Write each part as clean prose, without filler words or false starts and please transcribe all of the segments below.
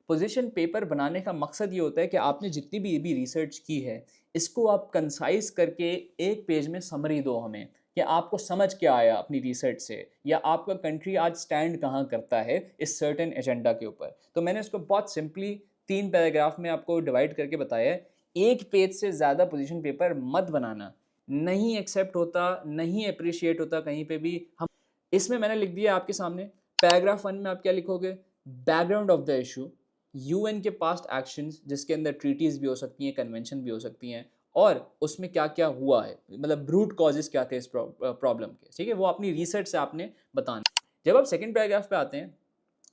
Position paper बनाने का मकसद ये होता है कि आपने जितनी भी रिसर्च की है, इसको आप कंसाइज़ करके एक पेज में समरी दो हमें, कि आपको समझ क्या आया अपनी रिसर्च से या आपका कंट्री आज स्टैंड कहाँ करता है इस सर्टेन एजेंडा के ऊपर। तो मैंने इसको बहुत सिंपली 3 पैराग्राफ में आपको डिवाइड करके बताया है। 1 पेज से ज़्यादा पोजीशन पेपर मत बनाना, नहीं एक्सेप्ट होता, नहीं एप्रिशिएट होता कहीं पे भी। हम इसमें मैंने लिख दिया आपके सामने, पैराग्राफ 1 में आप क्या लिखोगे? Background of the issue, UN के पास्ट एक्शंस जिसके अंदर ट्रीटीज़ भी हो सकती हैं, कन्वेंशन भी हो सकती हैं और उसमें क्या-क्या हुआ है, मतलब रूट कॉजेज़ क्या थे इस प्रॉब्लम के, ठीक है? वो अपनी रिसर्च से आपने बताना है। जब आप सेकंड पैराग्राफ पे आते हैं,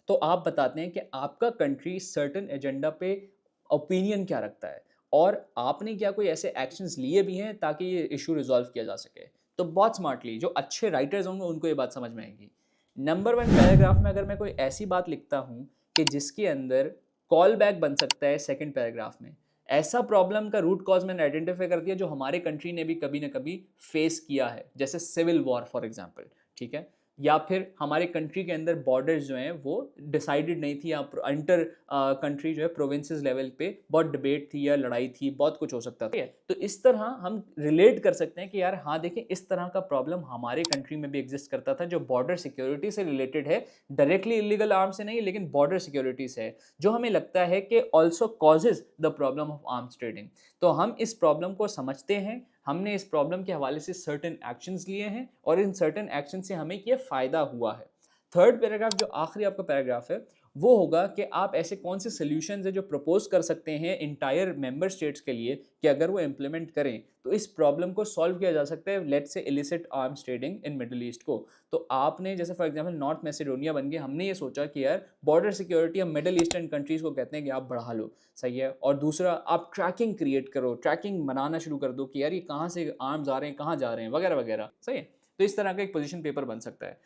तो आप बताते हैं कि आपका कंट्री सर्टेन एजेंडा पे ओपिनियन क्या रखता है और आपने क्या कोई ऐसे एक्शंस लिए भी हैं ताकि ये इशू रिजॉल्व किया जा सके। तो बहुत स्मार्टली जो अच्छे राइटर्स होंगे उनको ये बात समझ में आएगी। नंबर 1 पैराग्राफ में अगर मैं कोई ऐसी बात लिखता हूँ कि जिसके अंदर कॉल बैक बन सकता है सेकंड पैराग्राफ में, ऐसा प्रॉब्लम का रूट कॉज मैंने आइडेंटिफाई कर दिया जो हमारे कंट्री ने भी कभी ना कभी फेस किया है, जैसे सिविल वॉर फॉर एग्जांपल, ठीक है? या फिर हमारे कंट्री के अंदर बॉर्डर्स जो हैं वो डिसाइडेड नहीं थी, या इंटर कंट्री जो है प्रोविंसेस लेवल पे बहुत डिबेट थी या लड़ाई थी, बहुत कुछ हो सकता था, ठीक है? तो इस तरह हम रिलेट कर सकते हैं कि यार हाँ देखिए, इस तरह का प्रॉब्लम हमारे कंट्री में भी एग्जिस्ट करता था जो बॉर्डर सिक्योरिटी से रिलेटेड है, डायरेक्टली इलीगल आर्म से नहीं लेकिन बॉर्डर सिक्योरिटी से है, जो हमें लगता है कि also causes the problem of arms trading. तो हम इस प्रॉब्लम को समझते हैं, हमने इस प्रॉब्लम के हवाले से सर्टेन एक्शंस लिए हैं और इन सर्टेन एक्शन से हमें ये फ़ायदा हुआ है। थर्ड पैराग्राफ जो आखिरी आपका पैराग्राफ है, वो होगा कि आप ऐसे कौन से सॉल्यूशंस हैं जो प्रपोज कर सकते हैं इंटायर मेंबर स्टेट्स के लिए कि अगर वो इम्प्लीमेंट करें तो इस प्रॉब्लम को सॉल्व किया जा सकता है, let's say illicit arms trading in middle east को। तो आपने जैसे फॉर एग्जांपल नॉर्थ मैसेडोनिया बन गए, हमने ये सोचा कि यार बॉर्डर सिक्योरिटी हम मिडल ईस्टर्न कंट्रीज को कहते हैं कि आप बढ़ा लो, सही है? और दूसरा, आप ट्रैकिंग क्रिएट करो, ट्रैकिंग बनाना शुरू कर दो कि यार ये कहाँ से आर्म्स आ रहे हैं, कहाँ जा रहे हैं, वगैरह वगैरह, सही है? तो इस तरह का एक पोजीशन पेपर बन सकता है।